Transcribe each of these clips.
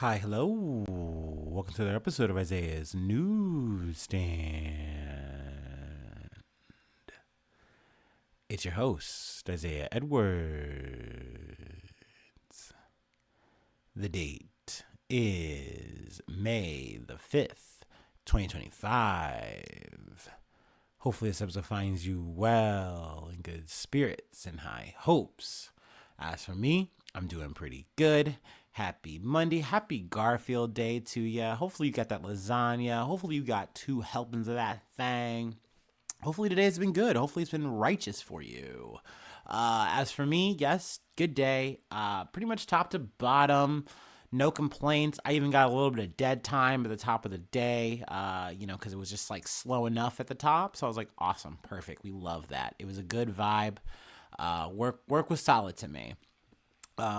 Hi, hello. Welcome to another episode of Isaiah's Newsstand. It's your host, Isaiah Edwards. The date is May the 5th, 2025. Hopefully, this episode finds you well, in good spirits, and high hopes. As for me, I'm doing pretty good. Happy Monday. Happy Garfield Day to ya. Hopefully, you got that lasagna. Hopefully, you got 2 helpings of that thing. Hopefully, today's been good. Hopefully, it's been righteous for you. As for me, yes, good day. Pretty much top to bottom. No complaints. I even got a little bit of dead time at the top of the day, because it was just like slow enough at the top. So I was like, awesome, perfect. We love that. It was a good vibe. Work was solid to me.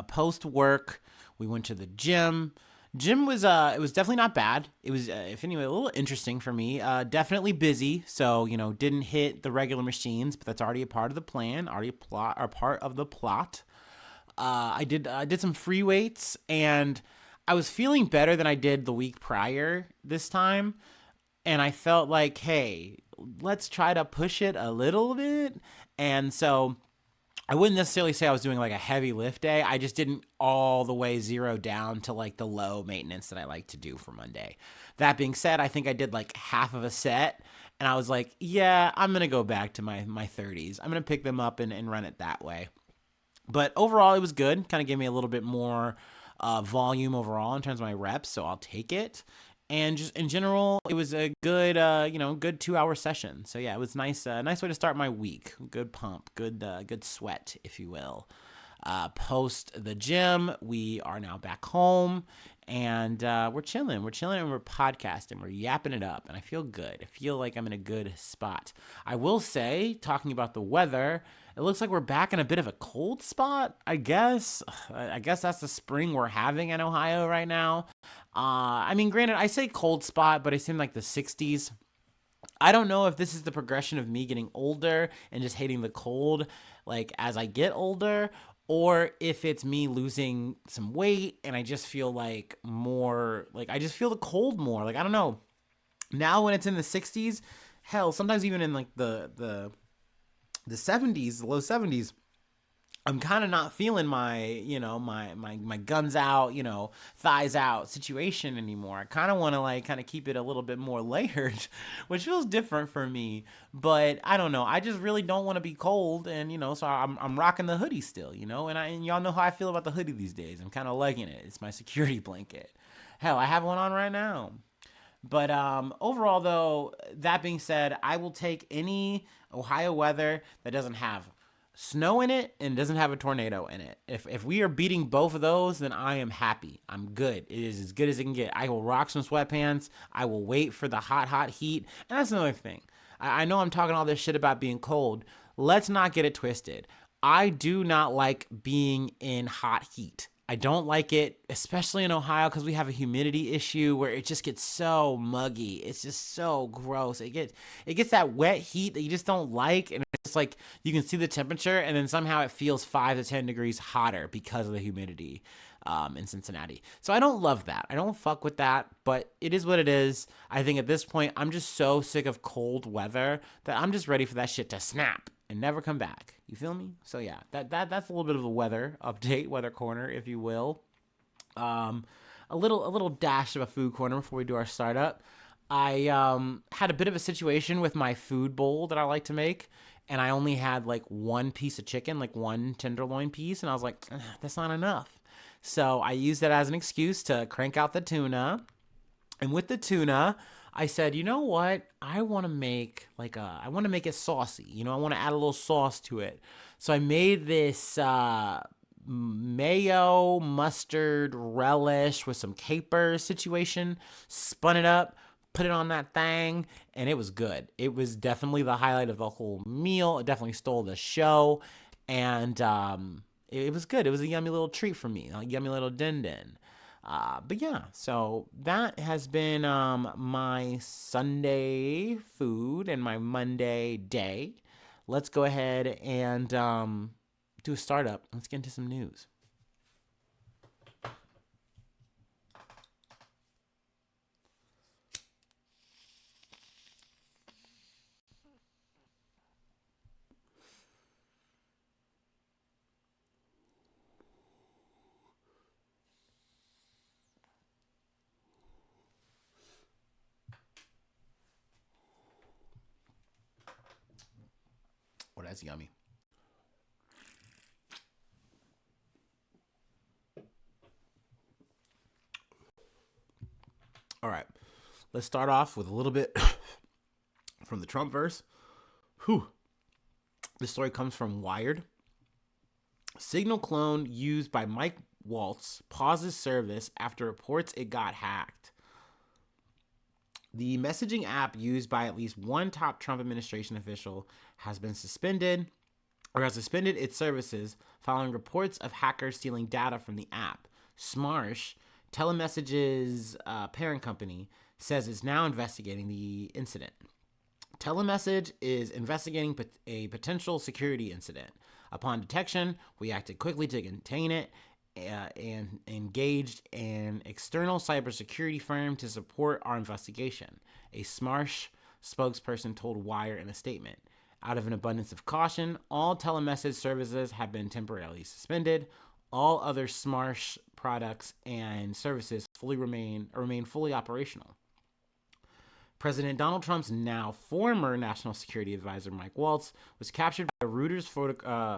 Post work, we went to the gym. Gym was it was definitely not bad. It was if anyway a little interesting for me. Definitely busy, so didn't hit the regular machines, but that's already a part of the plan, already a plot or part of the plot. I did some free weights, and I was feeling better than I did the week prior this time, and I felt like, hey, let's try to push it a little bit. And so I wouldn't necessarily say I was doing like a heavy lift day. I just didn't all the way zero down to like the low maintenance that I like to do for Monday. That being said, I think I did like half of a set, and I was like, yeah, I'm going to go back to my 30s. I'm going to pick them up and run it that way. But overall, it was good. Kind of gave me a little bit more volume overall in terms of my reps, so I'll take it. And just in general, it was a good, good 2 hour session. So yeah, it was nice, nice way to start my week. Good pump, good sweat, if you will. Post the gym, we are now back home, and we're chilling. We're chilling, and we're podcasting. We're yapping it up, and I feel good. I feel like I'm in a good spot. I will say, talking about the weather, it looks like we're back in a bit of a cold spot, I guess. I guess that's the spring we're having in Ohio right now. I mean, granted, I say cold spot, but it's in like the 60s. I don't know if this is the progression of me getting older and just hating the cold, like as I get older, or if it's me losing some weight and I just feel like more, like I just feel the cold more. Like, I don't know. Now when it's in the 60s, hell, sometimes even in like the 70s, the low 70s, I'm kind of not feeling my guns out, thighs out situation anymore. I kind of want to like kind of keep it a little bit more layered, which feels different for me. But I don't know. I just really don't want to be cold, and so I'm rocking the hoodie still, and y'all know how I feel about the hoodie these days. I'm kind of liking it. It's my security blanket. Hell, I have one on right now. But overall, though, that being said, I will take any Ohio weather that doesn't have snow in it and doesn't have a tornado in it. If we are beating both of those, then I am happy. I'm good. It is as good as it can get. I will rock some sweatpants. I will wait for the hot heat. And that's another thing. I know I'm talking all this shit about being cold. Let's not get it twisted. I do not like being in hot heat. I don't like it, especially in Ohio, because we have a humidity issue where it just gets so muggy. It's just so gross. It gets that wet heat that you just don't like, and it's like you can see the temperature, and then somehow it feels 5 to 10 degrees hotter because of the humidity in Cincinnati. So I don't love that. I don't fuck with that, but it is what it is. I think at this point, I'm just so sick of cold weather that I'm just ready for that shit to snap and never come back. You feel me? So yeah, that's a little bit of a weather update, weather corner, if you will. Um, a little dash of a food corner before we do our startup. I had a bit of a situation with my food bowl that I like to make, and I only had like one piece of chicken, like one tenderloin piece, and I was like, that's not enough. So I used that as an excuse to crank out the tuna. And with the tuna, I said, you know what? I want to make it saucy. I want to add a little sauce to it. So I made this mayo, mustard, relish with some capers situation, spun it up, put it on that thing, and it was good. It was definitely the highlight of the whole meal. It definitely stole the show, and it was good. It was a yummy little treat for me, a yummy little din din. But yeah, so that has been my Sunday food and my Monday day. Let's go ahead and do a startup. Let's get into some news. that's yummy. All right, let's start off with a little bit from the Trump verse. Whew. This story comes from Wired. Signal clone used by Mike Waltz pauses service after reports it got hacked. The messaging app used by at least one top Trump administration official has suspended its services following reports of hackers stealing data from the app. Smarsh, Telemessage's parent company, says it's now investigating the incident. Telemessage is investigating a potential security incident. Upon detection, we acted quickly to contain it and engaged an external cybersecurity firm to support our investigation, a Smarsh spokesperson told Wire in a statement. Out of an abundance of caution, all telemessage services have been temporarily suspended. All other Smarsh products and services remain fully operational. President Donald Trump's now former National Security Advisor Mike Waltz was captured by a Reuters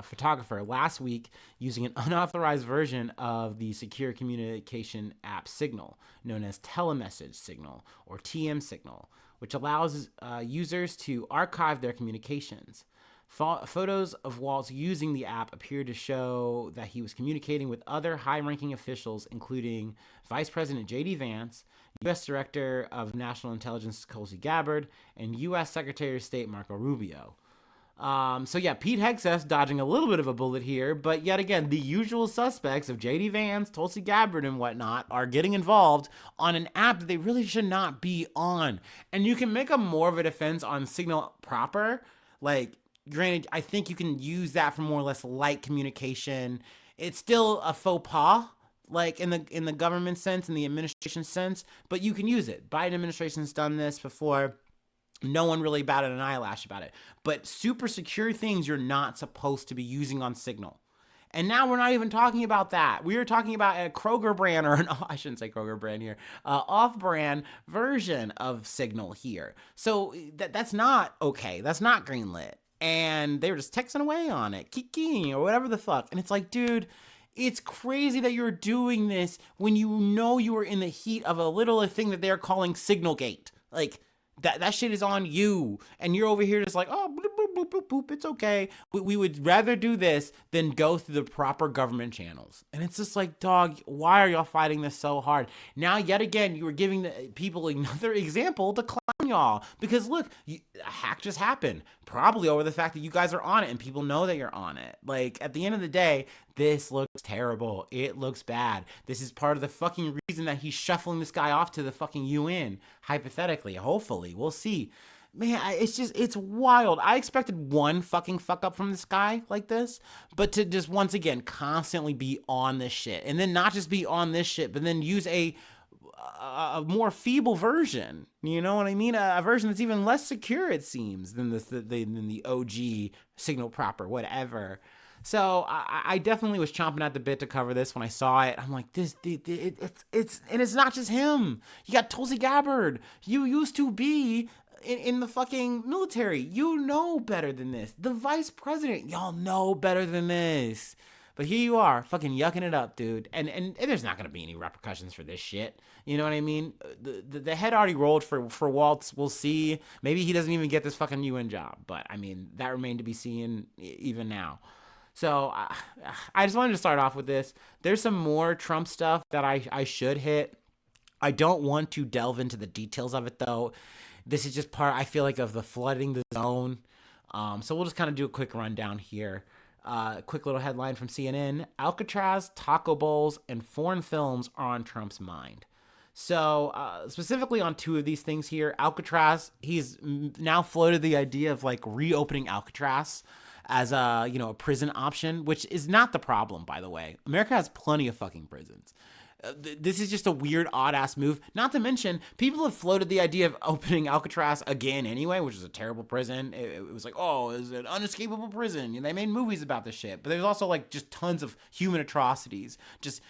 photographer last week using an unauthorized version of the secure communication app Signal, known as Telemessage Signal or TM Signal, which allows users to archive their communications. Photos of Waltz using the app appear to show that he was communicating with other high-ranking officials, including Vice President J.D. Vance, U.S. Director of National Intelligence Tulsi Gabbard, and U.S. Secretary of State Marco Rubio. Pete Hegseth dodging a little bit of a bullet here, but yet again, the usual suspects of J.D. Vance, Tulsi Gabbard, and whatnot are getting involved on an app that they really should not be on. And you can make a more of a defense on Signal proper, like, granted, I think you can use that for more or less light communication. It's still a faux pas, like in the government sense, in the administration sense, but you can use it. Biden administration's done this before. No one really batted an eyelash about it. But super secure things you're not supposed to be using on Signal. And now we're not even talking about that. We are talking about a Kroger brand, or I shouldn't say Kroger brand here, off-brand version of Signal here. So that's not okay. That's not greenlit. And they were just texting away on it, kiki or whatever the fuck. And it's like, dude, it's crazy that you're doing this when you know you were in the heat of a little thing that they're calling Signalgate. Like, that shit is on you. And you're over here just like, oh, boop, boop, boop, boop, boop, it's okay. We would rather do this than go through the proper government channels. And it's just like, dog, why are y'all fighting this so hard? Now, yet again, you were giving the people another example to clown y'all. Because look, a hack just happened. Probably over the fact that you guys are on it and people know that you're on it. Like, at the end of the day, this looks terrible. It looks bad. This is part of the fucking reason that he's shuffling this guy off to the fucking UN, hypothetically, hopefully. We'll see. Man, it's wild. I expected one fucking fuck up from this guy like this, but to just once again constantly be on this shit. And then not just be on this shit, but then use a more feeble version. You know what I mean? A version that's even less secure, it seems, than the OG Signal proper, whatever. So I definitely was chomping at the bit to cover this when I saw it. I'm like, it's not just him. You got Tulsi Gabbard. You used to be in the fucking military. You know better than this. The vice president, y'all know better than this. But here you are, fucking yucking it up, dude. And there's not going to be any repercussions for this shit. You know what I mean? The head already rolled for Waltz. We'll see. Maybe he doesn't even get this fucking UN job. But, I mean, that remained to be seen even now. So I just wanted to start off with this. There's some more Trump stuff that I should hit. I don't want to delve into the details of it, though. This is just part, I feel like, of the flooding the zone. So we'll just kind of do a quick rundown here. Quick little headline from CNN. Alcatraz, taco bowls, and foreign films are on Trump's mind. So specifically on two of these things here. Alcatraz, he's now floated the idea of like reopening Alcatraz as a prison option, which is not the problem, by the way. America has plenty of fucking prisons. This is just a weird, odd-ass move. Not to mention, people have floated the idea of opening Alcatraz again anyway, which is a terrible prison. It was like, oh, it's an unescapable prison. They made movies about this shit. But there's also, like, just tons of human atrocities. Just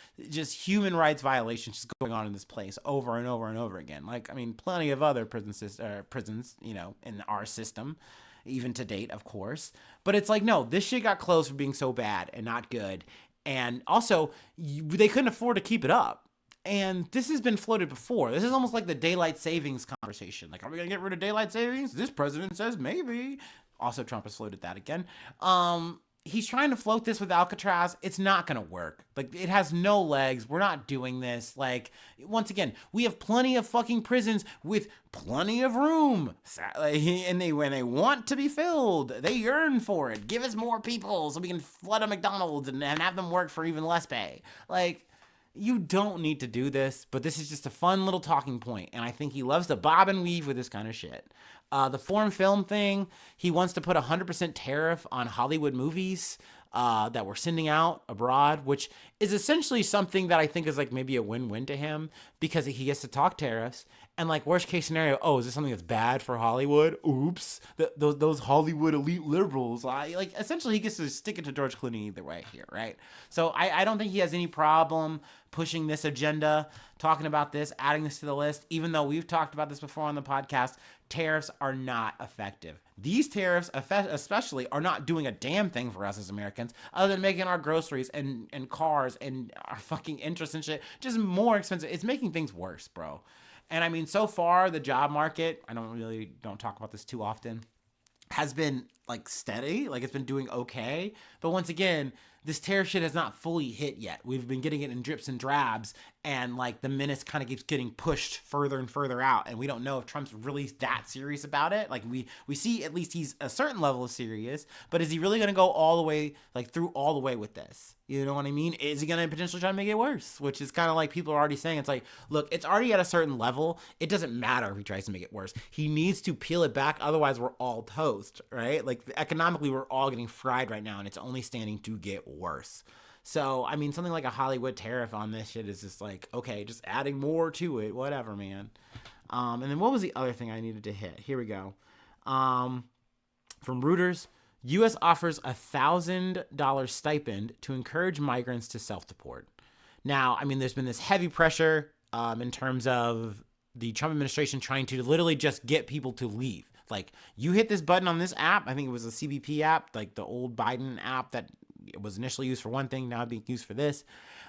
human rights violations just going on in this place over and over and over again. Like, I mean, plenty of other prisons, in our system. even to date, of course. But it's like, no, this shit got closed for being so bad and not good. And also, they couldn't afford to keep it up. And this has been floated before. This is almost like the daylight savings conversation. Like, are we going to get rid of daylight savings? This president says maybe. Also, Trump has floated that again. He's trying to float this with Alcatraz. It's not going to work. Like, it has no legs. We're not doing this. Like, once again, we have plenty of fucking prisons with plenty of room. And when they want to be filled, they yearn for it. Give us more people so we can flood a McDonald's and have them work for even less pay. Like, you don't need to do this, but this is just a fun little talking point, and I think he loves to bob and weave with this kind of shit. The foreign film thing, he wants to put 100% tariff on Hollywood movies that we're sending out abroad, which is essentially something that I think is like maybe a win-win to him because he gets to talk tariffs. And like worst case scenario, oh, is this something that's bad for Hollywood? Oops, those Hollywood elite liberals. Like essentially he gets to stick it to George Clooney either way here, right? So I don't think he has any problem pushing this agenda, talking about this, adding this to the list, even though we've talked about this before on the podcast. Tariffs are not effective. These tariffs especially are not doing a damn thing for us as Americans other than making our groceries and cars and our fucking interest and shit just more expensive. It's making things worse, bro. And I mean, so far the job market, I don't talk about this too often, has been like steady, like it's been doing okay. But once again, this tariff shit has not fully hit yet. We've been getting it in drips and drabs, and like the minutes kind of keeps getting pushed further and further out, and we don't know if Trump's really that serious about it. Like we see at least he's a certain level of serious, but is he really going to go all the way, like through all the way with this? You know what I mean? Is he going to potentially try to make it worse? Which is kind of like people are already saying, it's like, look, it's already at a certain level. It doesn't matter if he tries to make it worse. He needs to peel it back. Otherwise, we're all toast, right? Like economically, we're all getting fried right now, and it's only standing to get worse. So, I mean, something like a Hollywood tariff on this shit is just like, okay, just adding more to it, whatever, man. And then what was the other thing I needed to hit? Here we go. From Reuters, U.S. offers $1,000 stipend to encourage migrants to self-deport. Now, I mean, there's been this heavy pressure in terms of the Trump administration trying to literally just get people to leave. Like, you hit this button on this app, I think it was a CBP app, like the old Biden app that was initially used for one thing, now being used for this.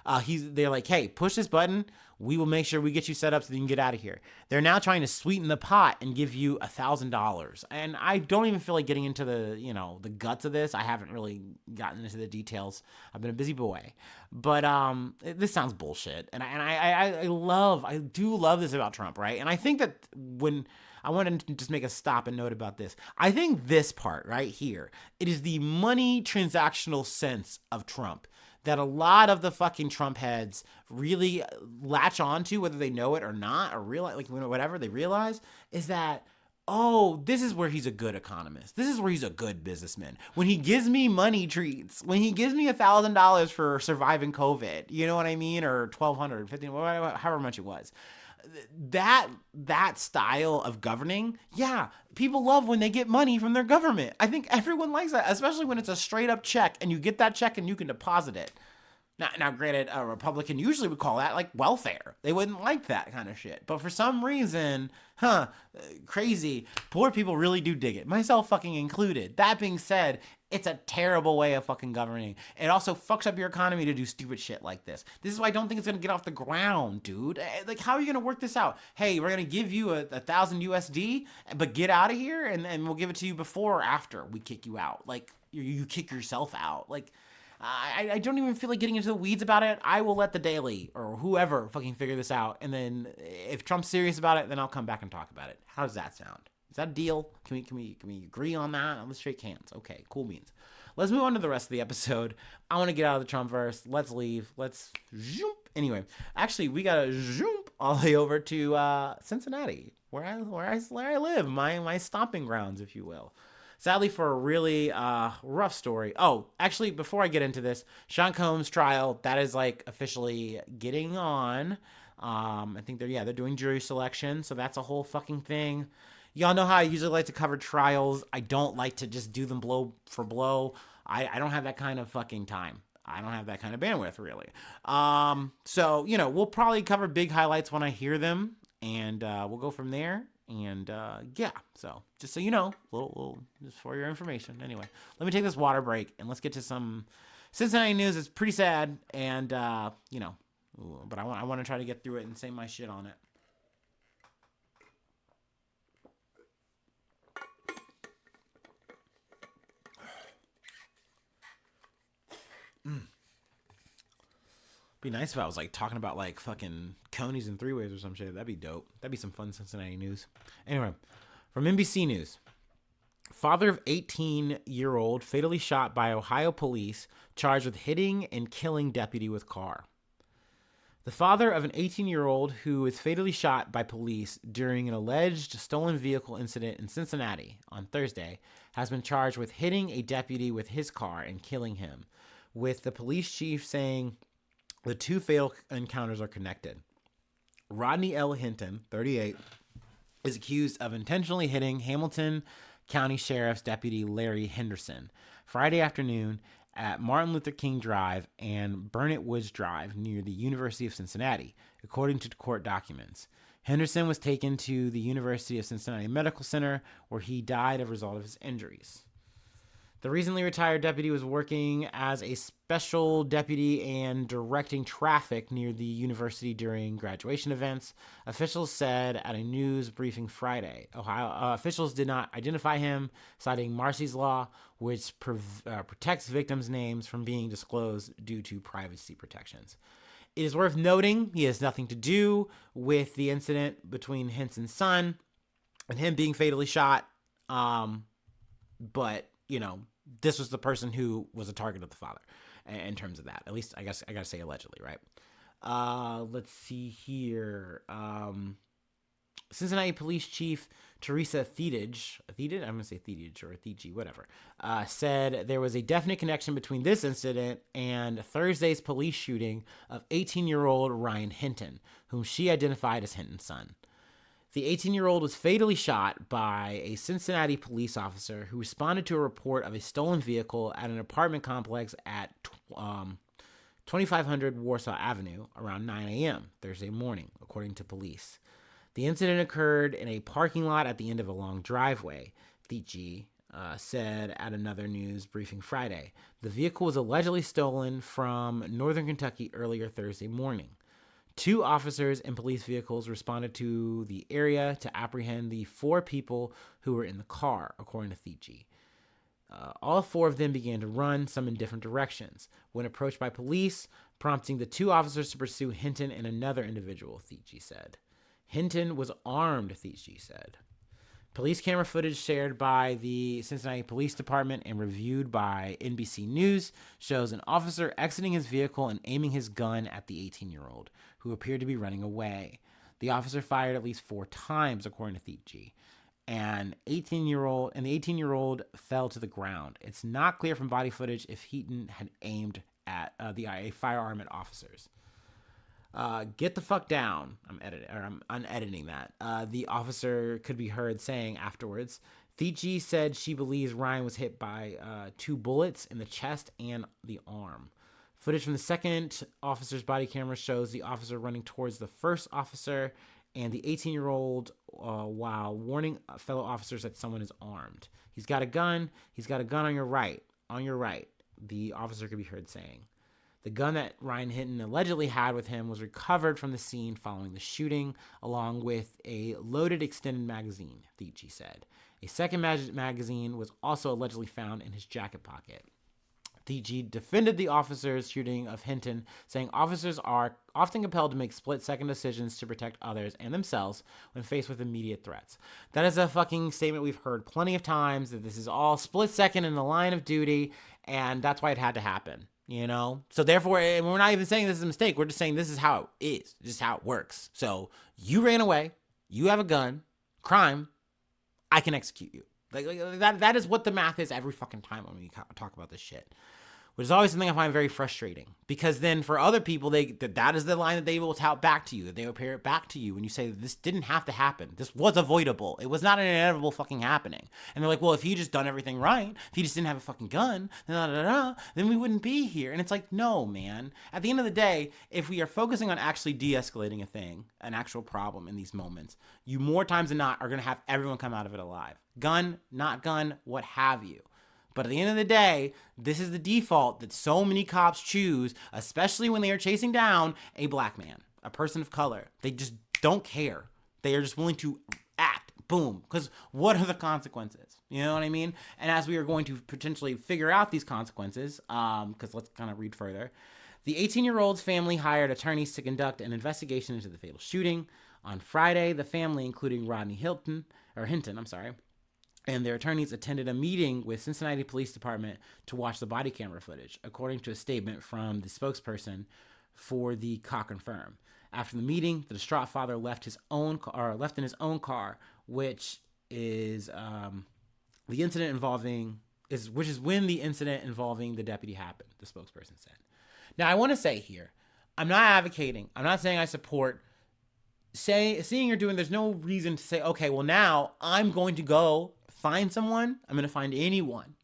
They're like, hey, push this button. We will make sure we get you set up so that you can get out of here. They're now trying to sweeten the pot and give you $1,000. And I don't even feel like getting into the guts of this. I haven't really gotten into the details. I've been a busy boy, but this sounds bullshit. And I do love this about Trump, right? And I think that when I want to just make a stop and note about this. I think this part right here, it is the money transactional sense of Trump that a lot of the fucking Trump heads really latch onto, whether they know it or not, or realize, like, whatever they realize, is that, oh, this is where he's a good economist. This is where he's a good businessman. When he gives me money treats, when he gives me $1,000 for surviving COVID, you know what I mean? Or $1,200, $1,500, however much it was. That style of governing, yeah, people love when they get money from their government. I think everyone likes that, especially when it's a straight up check and you get that check and you can deposit it. Now, granted, a Republican usually would call that like welfare. They wouldn't like that kind of shit. But for some reason, crazy, poor people really do dig it, myself fucking included. That being said, it's a terrible way of fucking governing. It also fucks up your economy to do stupid shit like this. This is why I don't think it's going to get off the ground, dude. Like, how are you going to work this out? Hey, we're going to give you a 1,000 USD, but get out of here, and we'll give it to you before or after we kick you out. Like, you kick yourself out. Like, I don't even feel like getting into the weeds about it. I will let the Daily or whoever fucking figure this out. And then if Trump's serious about it, then I'll come back and talk about it. How does that sound? Is that a deal? Can we agree on that? Let's shake hands. Okay, cool beans. Let's move on to the rest of the episode. I want to get out of the Trumpverse. Let's leave. Let's zoom. Anyway, actually, we got to zoom all the way over to Cincinnati, where I live, my stomping grounds, if you will. Sadly, for a really rough story. Oh, actually, before I get into this, Sean Combs' trial, that is like officially getting on. I think they're doing jury selection, so that's a whole fucking thing. Y'all know how I usually like to cover trials. I don't like to just do them blow for blow. I don't have that kind of fucking time. I don't have that kind of bandwidth, really. So, we'll probably cover big highlights when I hear them, and we'll go from there. And yeah, so just so you know, little just for your information. Anyway, let me take this water break and let's get to some Cincinnati news. It's pretty sad, and but I want to try to get through it and say my shit on it. Be nice if I was like talking about like fucking conies and three ways or some shit. That'd be dope. That'd be some fun Cincinnati news. Anyway, from NBC News. Father of 18-year-old fatally shot by Ohio police, charged with hitting and killing deputy with car. The father of an 18-year-old who was fatally shot by police during an alleged stolen vehicle incident in Cincinnati on Thursday has been charged with hitting a deputy with his car and killing him, with the police chief saying the two fatal encounters are connected. Rodney L. Hinton, 38, is accused of intentionally hitting Hamilton County Sheriff's Deputy Larry Henderson Friday afternoon at Martin Luther King Drive and Burnett Woods Drive near the University of Cincinnati, according to court documents. Henderson was taken to the University of Cincinnati Medical Center, where he died as a result of his injuries. The recently retired deputy was working as a special deputy and directing traffic near the university during graduation events, officials said at a news briefing Friday. Ohio officials did not identify him, citing Marsy's Law, which protects victims' names from being disclosed due to privacy protections. It is worth noting he has nothing to do with the incident between Henson's son and him being fatally shot, but, you know, this was the person who was a target of the father in terms of that. At least I guess I gotta say allegedly, right? Let's see here. Cincinnati Police Chief Teresa Thedage, I'm going to say Thedage or Thege, whatever, said there was a definite connection between this incident and Thursday's police shooting of 18-year-old Ryan Hinton, whom she identified as Hinton's son. The 18-year-old was fatally shot by a Cincinnati police officer who responded to a report of a stolen vehicle at an apartment complex at 2500 Warsaw Avenue around 9 a.m. Thursday morning, according to police. The incident occurred in a parking lot at the end of a long driveway, Thege said at another news briefing Friday. The vehicle was allegedly stolen from northern Kentucky earlier Thursday morning. 2 officers in police vehicles responded to the area to apprehend the 4 people who were in the car, according to Thege. All 4 of them began to run, some in different directions, when approached by police, prompting the 2 officers to pursue Hinton and another individual, Thege said. Hinton was armed, Thege said. Police camera footage shared by the Cincinnati Police Department and reviewed by NBC News shows an officer exiting his vehicle and aiming his gun at the 18-year-old, who appeared to be running away. The officer fired at least 4 times, according to Thege, and the 18-year-old fell to the ground. It's not clear from body footage if Hinton had aimed at a firearm at officers. Get the fuck down. I'm unediting that. The officer could be heard saying afterwards. Thege said she believes Ryan was hit by 2 bullets in the chest and the arm. Footage from the second officer's body camera shows the officer running towards the first officer and the 18-year-old while warning fellow officers that someone is armed. He's got a gun. He's got a gun on your right. On your right, the officer could be heard saying. The gun that Ryan Hinton allegedly had with him was recovered from the scene following the shooting, along with a loaded extended magazine, Thege said. A second magazine was also allegedly found in his jacket pocket. Thege defended the officer's shooting of Hinton, saying officers are often compelled to make split-second decisions to protect others and themselves when faced with immediate threats. That is a fucking statement we've heard plenty of times, that this is all split-second in the line of duty, and that's why it had to happen. You know, so therefore, and we're not even saying this is a mistake. We're just saying this is how it is, just how it works. So you ran away, you have a gun, crime, I can execute you. Like that is what the math is every fucking time when we talk about this shit. which is always something I find very frustrating, because then for other people, that is the line that they will tout back to you, that they will parrot back to you when you say this didn't have to happen. This was avoidable. It was not an inevitable fucking happening. And they're like, well, if he just done everything right, if he just didn't have a fucking gun, then we wouldn't be here. And it's like, no, man. At the end of the day, if we are focusing on actually de-escalating a thing, an actual problem in these moments, you more times than not are going to have everyone come out of it alive. Gun, not gun, what have you. But at the end of the day, this is the default that so many cops choose, especially when they are chasing down a black man, a person of color. They just don't care. They are just willing to act. Boom. Because what are the consequences? You know what I mean? And as we are going to potentially figure out these consequences, because let's kind of read further. The 18-year-old's family hired attorneys to conduct an investigation into the fatal shooting. On Friday, the family, including Rodney Hinton, and their attorneys attended a meeting with Cincinnati Police Department to watch the body camera footage, according to a statement from the spokesperson for the Cochran firm. After the meeting, the distraught father left in his own car, which is when the incident involving the deputy happened, the spokesperson said. Now, I want to say here, I'm not advocating, I'm not saying I support seeing you're doing, there's no reason to say, okay, well now I'm going to go find someone, I'm going to find anyone,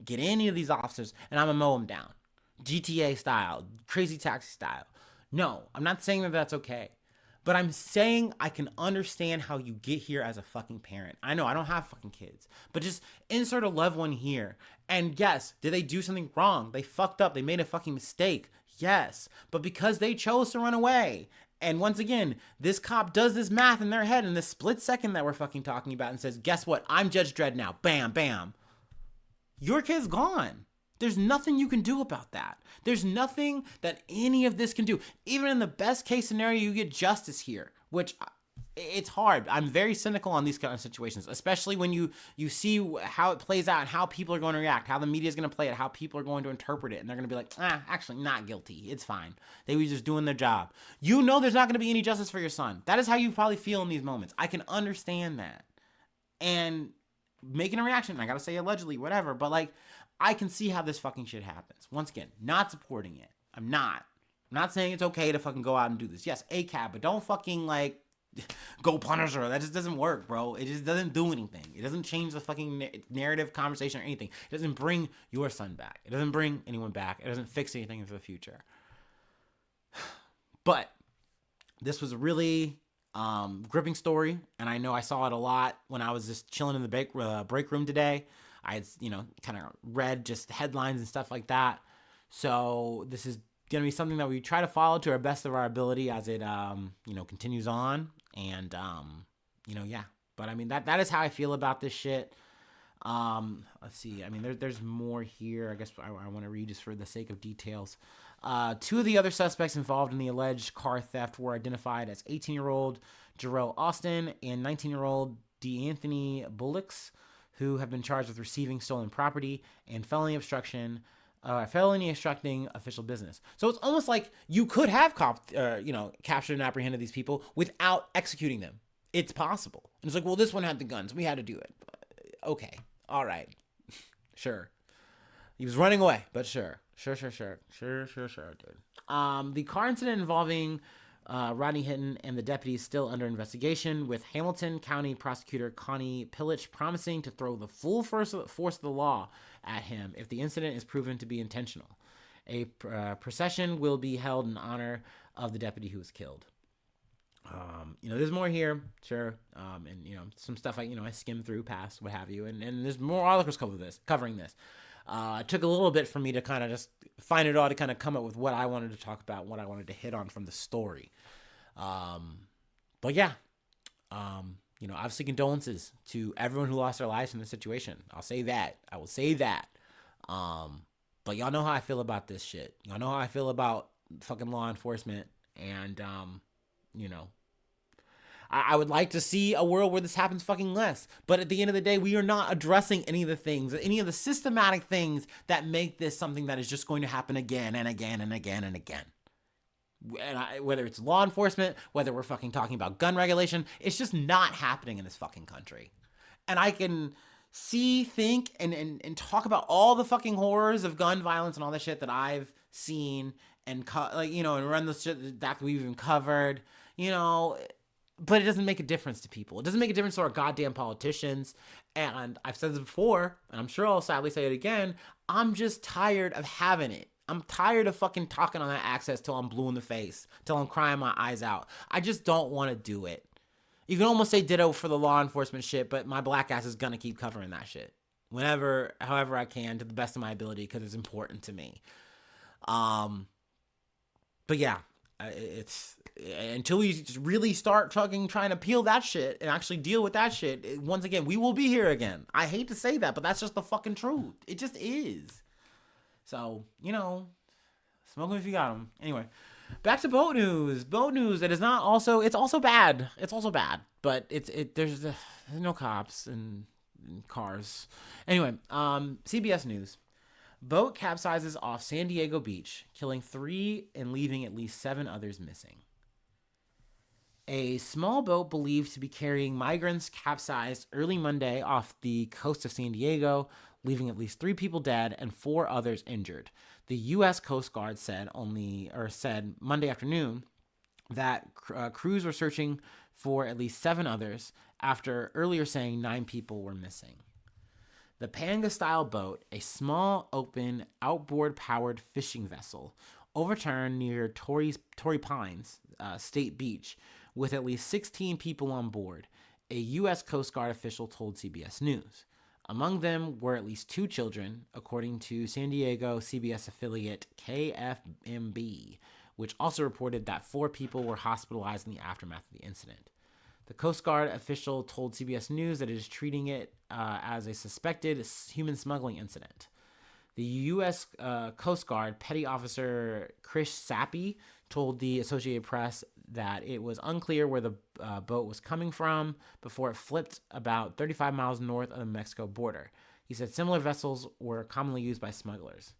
get any of these officers, and I'm going to mow them down. GTA style, crazy taxi style. No, I'm not saying that that's okay. But I'm saying I can understand how you get here as a fucking parent. I know I don't have fucking kids, but just insert a loved one here. And yes, did they do something wrong? They fucked up. They made a fucking mistake. Yes. But because they chose to run away. And once again, this cop does this math in their head in this split second that we're fucking talking about and says, guess what? I'm Judge Dredd now. Bam, bam. Your kid's gone. There's nothing you can do about that. There's nothing that any of this can do. Even in the best case scenario, you get justice here, which it's hard. I'm very cynical on these kind of situations, especially when you see how it plays out and how people are going to react, how the media is going to play it, how people are going to interpret it. And they're going to be like, actually not guilty. It's fine. They were just doing their job. You know there's not going to be any justice for your son. That is how you probably feel in these moments. I can understand that. And making a reaction, I got to say allegedly, whatever, but like, I can see how this fucking shit happens. Once again, not supporting it. I'm not saying it's okay to fucking go out and do this. Yes, ACAB, but don't fucking like go punish her. That just doesn't work, bro. It just doesn't do anything. It doesn't change the fucking narrative, conversation, or anything. It doesn't bring your son back. It doesn't bring anyone back. It doesn't fix anything for the future. But this was a really gripping story, and I know I saw it a lot when I was just chilling in the break room today. I had, kind of read just headlines and stuff like that. So this is going to be something that we try to follow to our best of our ability as it, continues on. And, yeah. But, I mean, that is how I feel about this shit. Let's see. I mean, there's more here. I guess I want to read just for the sake of details. 2 of the other suspects involved in the alleged car theft were identified as 18-year-old Jarrell Austin and 19-year-old DeAnthony Bullocks, who have been charged with receiving stolen property and felony obstructing official business. So it's almost like you could have captured and apprehended these people without executing them. It's possible. And it's like, well, this one had the guns. We had to do it. Okay. All right. Sure. He was running away, but sure, dude. The car incident involving Rodney Hinton and the deputy is still under investigation, with Hamilton County Prosecutor Connie Pillich promising to throw the full force of the law at him if the incident is proven to be intentional. A procession will be held in honor of the deputy who was killed. There's more here, sure, and some stuff I skimmed through past, what have you, and there's more articles covering this. It took a little bit for me to kind of just find it all to kind of come up with what I wanted to talk about, what I wanted to hit on from the story. But yeah, obviously condolences to everyone who lost their lives in this situation. I will say that. But y'all know how I feel about this shit. Y'all know how I feel about fucking law enforcement. And, I would like to see a world where this happens fucking less. But at the end of the day, we are not addressing any of the systematic things that make this something that is just going to happen again and again and again and again. Whether it's law enforcement, whether we're fucking talking about gun regulation, it's just not happening in this fucking country. And I can see, think, and talk about all the fucking horrors of gun violence and all that shit that I've seen and and run the shit that we've even covered, but it doesn't make a difference to people. It doesn't make a difference to our goddamn politicians. And I've said this before, and I'm sure I'll sadly say it again. I'm just tired of having it. I'm tired of fucking talking on that access till I'm blue in the face, till I'm crying my eyes out. I just don't want to do it. You can almost say ditto for the law enforcement shit, but my black ass is gonna keep covering that shit however I can, to the best of my ability, because it's important to me. But yeah, it's until we really start trying to peel that shit and actually deal with that shit. Once again, we will be here again. I hate to say that, but that's just the fucking truth. It just is. So smoke them if you got them. Anyway. Back to boat news. Boat news that is not also. It's also bad. It's also bad, but there's no cops and cars. Anyway, CBS News. Boat capsizes off San Diego beach, killing 3 and leaving at least 7 others missing. A small boat believed to be carrying migrants capsized early Monday off the coast of San Diego, leaving at least 3 people dead and 4 others injured. The U.S. Coast Guard said Monday afternoon that crews were searching for at least 7 others after earlier saying 9 people were missing. The Panga-style boat, a small, open, outboard-powered fishing vessel, overturned near Torrey Pines State Beach with at least 16 people on board, a U.S. Coast Guard official told CBS News. Among them were at least 2 children, according to San Diego CBS affiliate KFMB, which also reported that 4 people were hospitalized in the aftermath of the incident. The Coast Guard official told CBS News that it is treating it as a suspected human smuggling incident. The U.S. Coast Guard Petty Officer Chris Sappi told the Associated Press that it was unclear where the boat was coming from before it flipped about 35 miles north of the Mexico border. He said similar vessels were commonly used by smugglers.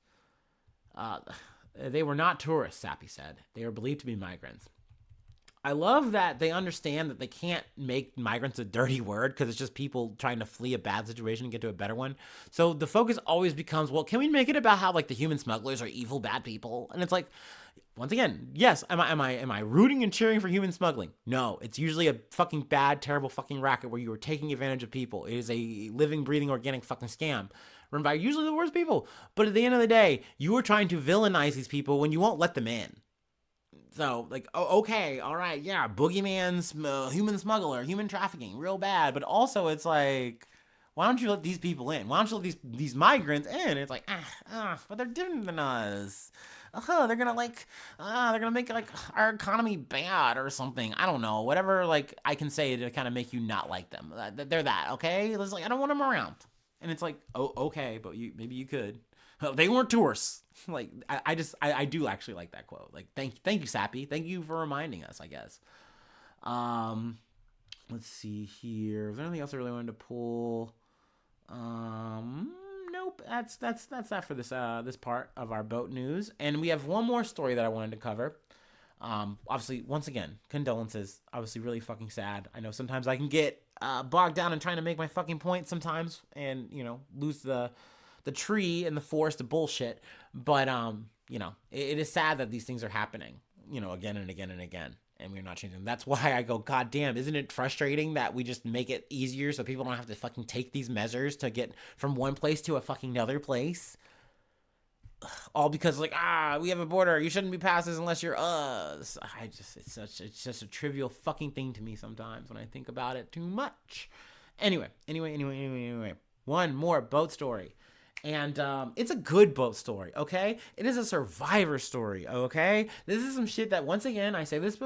They were not tourists, Sappi said. They were believed to be migrants. I love that they understand that they can't make migrants a dirty word because it's just people trying to flee a bad situation and get to a better one. So the focus always becomes, well, can we make it about how like the human smugglers are evil, bad people? And it's like, once again, yes, am I rooting and cheering for human smuggling? No, it's usually a fucking bad, terrible fucking racket where you are taking advantage of people. It is a living, breathing, organic fucking scam run by usually the worst people. But at the end of the day, you are trying to villainize these people when you won't let them in. So, like, okay, all right, yeah, boogeyman's human smuggler, human trafficking, real bad. But also, it's like, why don't you let these people in? Why don't you let these migrants in? It's like, but they're different than us. They're gonna make like our economy bad or something. I don't know, whatever. Like I can say to kind of make you not like them. They're that okay. It's like I don't want them around, and it's like, oh, okay, but maybe you could. They weren't tourists. Like I do actually like that quote. Like thank you, Sappy. Thank you for reminding us, I guess. Let's see here. Is there anything else I really wanted to pull? Nope. That's that for this part of our boat news. And we have one more story that I wanted to cover. Obviously, once again, condolences. Obviously, really fucking sad. I know sometimes I can get bogged down in trying to make my fucking point sometimes, and lose the tree and the forest of bullshit. But it is sad that these things are happening, again and again and again, and we're not changing. That's why I go, God damn, isn't it frustrating that we just make it easier so people don't have to fucking take these measures to get from one place to a fucking other place? All because we have a border. You shouldn't be past this unless you're us. It's just a trivial fucking thing to me sometimes when I think about it too much. Anyway. One more boat story. And it's a good boat story, okay? It is a survivor story, okay? This is some shit that, once again, I say this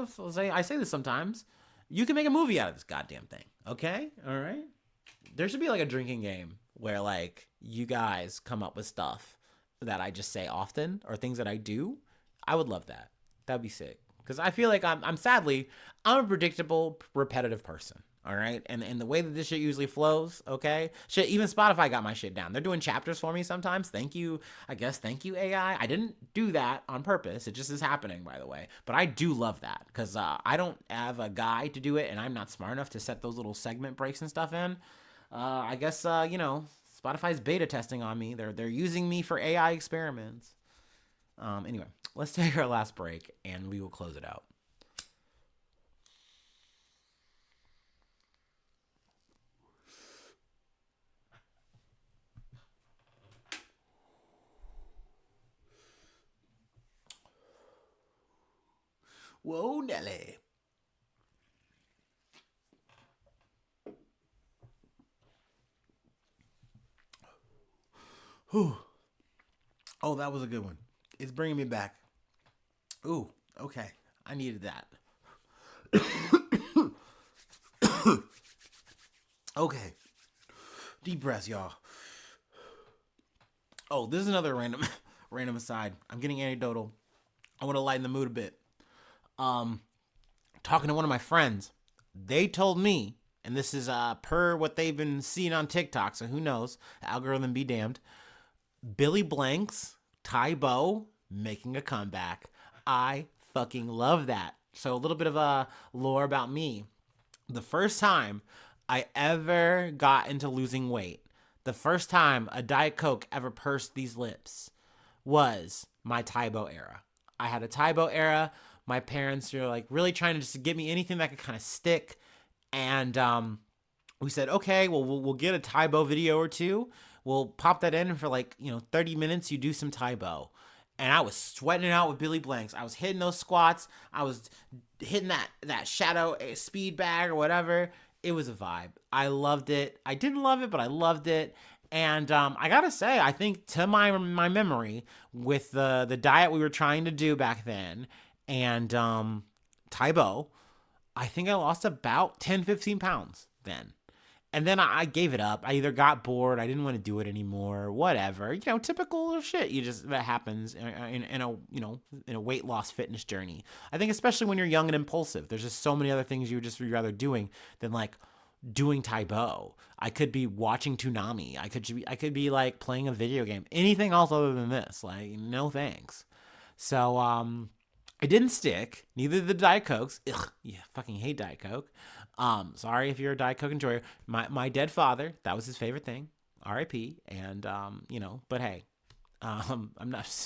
sometimes. You can make a movie out of this goddamn thing, okay? All right? There should be like a drinking game where like you guys come up with stuff that I just say often or things that I do. I would love that. That'd be sick. Because I feel like I'm a predictable, repetitive person. All right. And the way that this shit usually flows. Okay. Shit. Even Spotify got my shit down. They're doing chapters for me sometimes. Thank you. Thank you, AI. I didn't do that on purpose. It just is happening, by the way. But I do love that because I don't have a guy to do it and I'm not smart enough to set those little segment breaks and stuff in. I guess Spotify's beta testing on me. They're using me for AI experiments. Anyway, let's take our last break and we will close it out. Whoa, Nelly. Whew. Oh, that was a good one. It's bringing me back. Ooh, okay. I needed that. Okay. Deep breaths, y'all. Oh, this is another random random aside. I'm getting anecdotal. I want to lighten the mood a bit. Um, Talking to one of my friends, they told me, and this is per what they've been seeing on TikTok, so who knows? Algorithm be damned. Billy Blanks, Tybo making a comeback. I fucking love that. So a little bit of a lore about me. The first time I ever got into losing weight, the first time a Diet Coke ever pursed these lips was my Tybo era. I had a Tybo era. My parents were like really trying to just get me anything that could kind of stick. And we said, okay, well, we'll get a Tybo video or two. We'll pop that in for 30 minutes. You do some Tybo. And I was sweating it out with Billy Blanks. I was hitting those squats. I was hitting that shadow speed bag or whatever. It was a vibe. I loved it. I didn't love it, but I loved it. And I gotta say, I think to my memory, with the diet we were trying to do back then, and Tybo, I think I lost about 10, 15 pounds then. And then I gave it up. I either got bored, I didn't want to do it anymore, whatever. Typical shit. That happens in a weight loss fitness journey. I think especially when you're young and impulsive, there's just so many other things you would just be rather doing than like doing Tybo. I could be watching Toonami. I could be like playing a video game. Anything else other than this, like no thanks. So it didn't stick. Neither did the Diet Cokes. Ugh, yeah, fucking hate Diet Coke. Sorry if you're a Diet Coke enjoyer. My dead father, that was his favorite thing. R.I.P. And but hey, I'm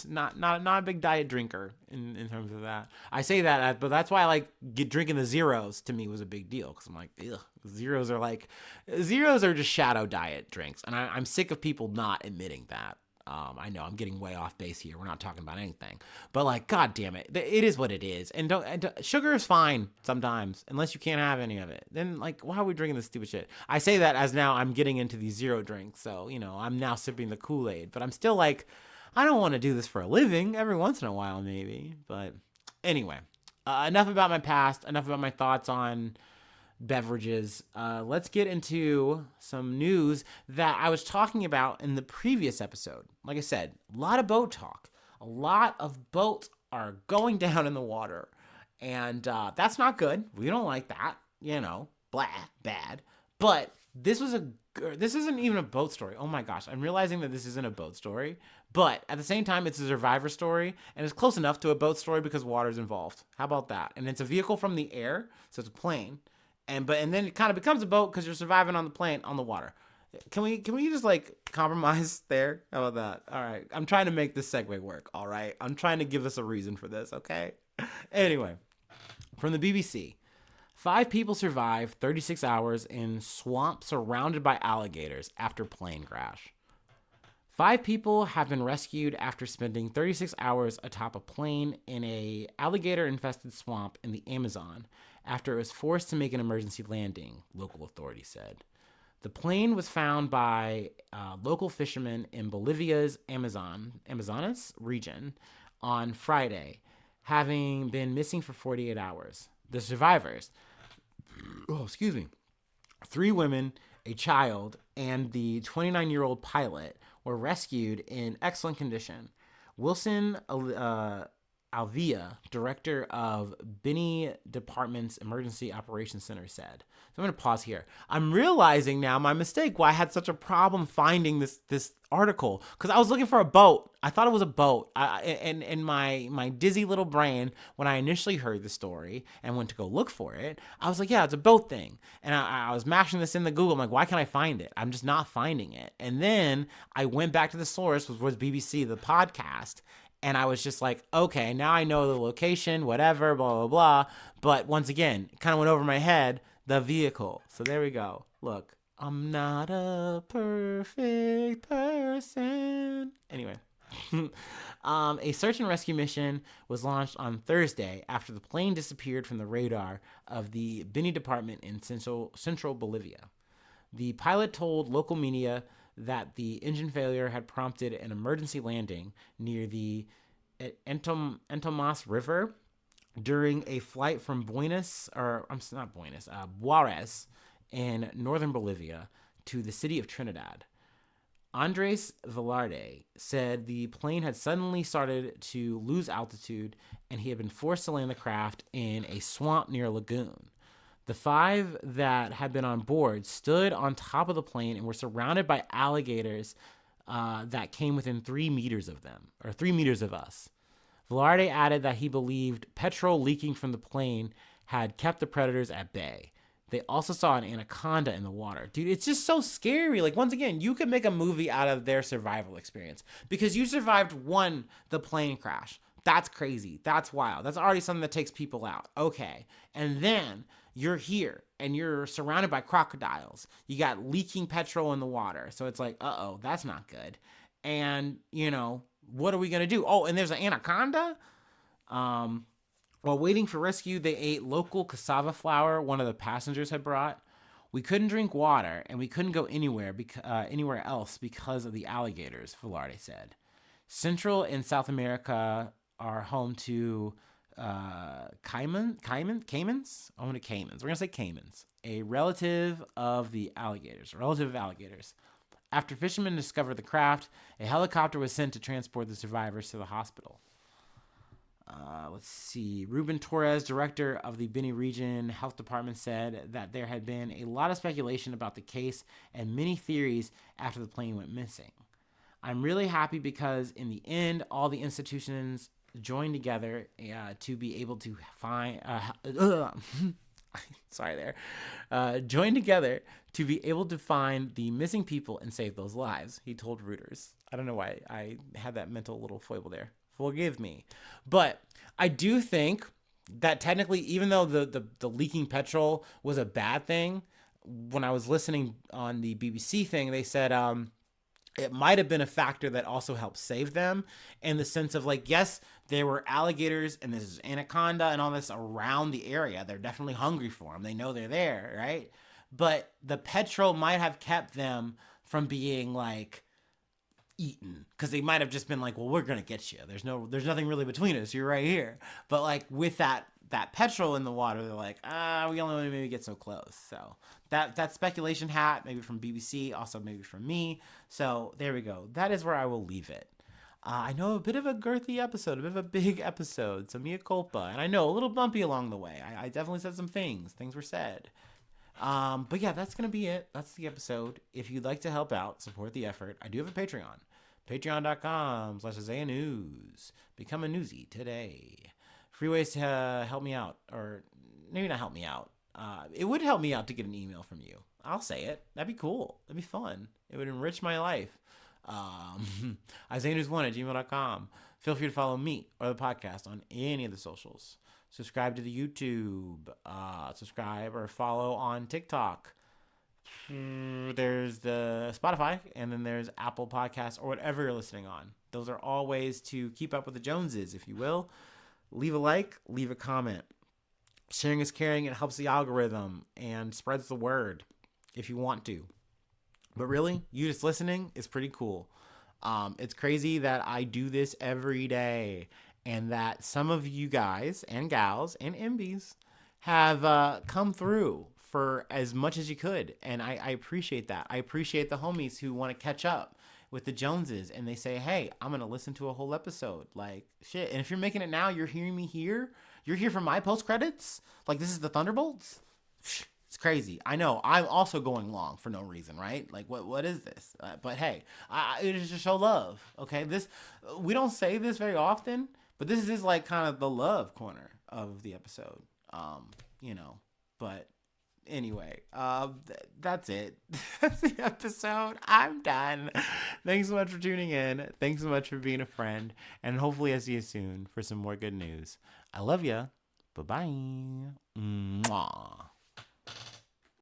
not a big diet drinker in terms of that. I say that, but that's why I like drinking the zeros. To me was a big deal because I'm like, ugh, zeros are just shadow diet drinks, and I'm sick of people not admitting that. I know I'm getting way off base here. We're not talking about anything, but like, god damn it, it is what it is. And sugar is fine sometimes, unless you can't have any of it. Then like, why are we drinking this stupid shit? I say that as now I'm getting into these zero drinks, so I'm now sipping the Kool-Aid, but I'm still like, I don't want to do this for a living. Every once in a while, maybe. But anyway, enough about my past. Enough about my thoughts on beverages. Let's get into some news that I was talking about in the previous episode. Like I said, a lot of boat talk. A lot of boats are going down in the water. And that's not good. We don't like that. Blah, bad. But this isn't even a boat story. Oh my gosh, I'm realizing that this isn't a boat story. But at the same time, it's a survivor story, and it's close enough to a boat story because water's involved. How about that? And it's a vehicle from the air, so it's a plane. And then it kind of becomes a boat because you're surviving on the plane on the water. Can we just like compromise there? How about that? All right, I'm trying to make this segue work. All right, I'm trying to give us a reason for this. Okay. Anyway, from the BBC. 5 people survive 36 hours in swamp surrounded by alligators after plane crash. 5 people have been rescued after spending 36 hours atop a plane in a alligator-infested swamp in the Amazon after it was forced to make an emergency landing, local authorities said. The plane was found by local fishermen in Bolivia's Amazonas region on Friday, having been missing for 48 hours. The survivors, 3 women, a child, and the 29-year-old pilot were rescued in excellent condition. Wilson Alvia, director of Binney Department's Emergency Operations Center, said. So I'm going to pause here. I'm realizing now my mistake, why I had such a problem finding this article, because I was looking for a boat. I thought it was a boat. And in my dizzy little brain, when I initially heard the story and went to go look for it, I was like, yeah, it's a boat thing. And I was mashing this in the Google. I'm like, why can't I find it? I'm just not finding it. And then I went back to the source, which was BBC, the podcast. And I was just like, okay, now I know the location, whatever, blah, blah, blah. But once again, kind of went over my head, the vehicle. So there we go. Look, I'm not a perfect person. Anyway, a search and rescue mission was launched on Thursday after the plane disappeared from the radar of the Beni department in central Bolivia. The pilot told local media that the engine failure had prompted an emergency landing near the Entomas River during a flight from Juarez in northern Bolivia to the city of Trinidad. Andres Velarde said the plane had suddenly started to lose altitude and he had been forced to land the craft in a swamp near a lagoon. The 5 that had been on board stood on top of the plane and were surrounded by alligators that came within 3 meters of them, or 3 meters of us. Velarde added that he believed petrol leaking from the plane had kept the predators at bay. They also saw an anaconda in the water. Dude, it's just so scary. Like, once again, you could make a movie out of their survival experience because you survived the plane crash. That's crazy. That's wild. That's already something that takes people out. Okay. And then you're here and you're surrounded by crocodiles. You got leaking petrol in the water. So it's like, uh-oh, that's not good. And, what are we going to do? Oh, and there's an anaconda? While waiting for rescue, they ate local cassava flour one of the passengers had brought. We couldn't drink water, and we couldn't go anywhere else because of the alligators, Velarde said. Central and South America are home to caimans? I want to caimans. We're going to say caimans. A relative of alligators. After fishermen discovered the craft, a helicopter was sent to transport the survivors to the hospital. Let's see. Ruben Torres, director of the Beni Region Health Department, said that there had been a lot of speculation about the case and many theories after the plane went missing. I'm really happy because in the end, all the institutions joined together to be able to find... joined together to be able to find the missing people and save those lives, he told Reuters. I don't know why I had that mental little foible there. Forgive me. But I do think that technically, even though the leaking petrol was a bad thing, when I was listening on the BBC thing, they said it might have been a factor that also helped save them in the sense of like, yes, there were alligators and this is anaconda and all this around the area. They're definitely hungry for them. They know they're there, right? But the petrol might have kept them from being like eaten because they might have just been like, well, we're gonna get you. There's nothing really between us. You're right here. But like with that petrol in the water, they're like, we only want to maybe get so close. So that speculation hat, maybe from BBC, also maybe from me. So there we go. That is where I will leave it. I know a bit of a girthy episode, a bit of a big episode, so mea culpa. And I know a little bumpy along the way. I definitely said some things. Things were said. But yeah, that's going to be it. That's the episode. If you'd like to help out, support the effort, I do have a Patreon. Patreon.com/Isaiah News. Become a newsie today. Free ways to help me out, or maybe not help me out. It would help me out to get an email from you. I'll say it. That'd be cool. That'd be fun. It would enrich my life. IsaiahNews1@gmail.com. Feel free to follow me or the podcast on any of the socials. Subscribe to the YouTube. Subscribe or follow on TikTok. There's the Spotify, and then there's Apple Podcasts or whatever you're listening on. Those are all ways to keep up with the Joneses, if you will. Leave a like, leave a comment. Sharing is caring. It helps the algorithm and spreads the word if you want to. But really, you just listening is pretty cool. It's crazy that I do this every day and that some of you guys and gals and MBs have come through for as much as you could. And I appreciate that. I appreciate the homies who want to catch up with the Joneses and they say, hey, I'm going to listen to a whole episode. Like, shit. And if you're making it now, you're hearing me here. You're here for my post credits. Like, this is the Thunderbolts. It's crazy. I know. I'm also going long for no reason, right? Like, what is this? But hey, it is to show love. Okay, we don't say this very often, but this is like kind of the love corner of the episode. You know, but anyway, that's it. That's the episode. I'm done. Thanks so much for tuning in. Thanks so much for being a friend, and hopefully I see you soon for some more good news. I love ya. Bye bye. Mwah.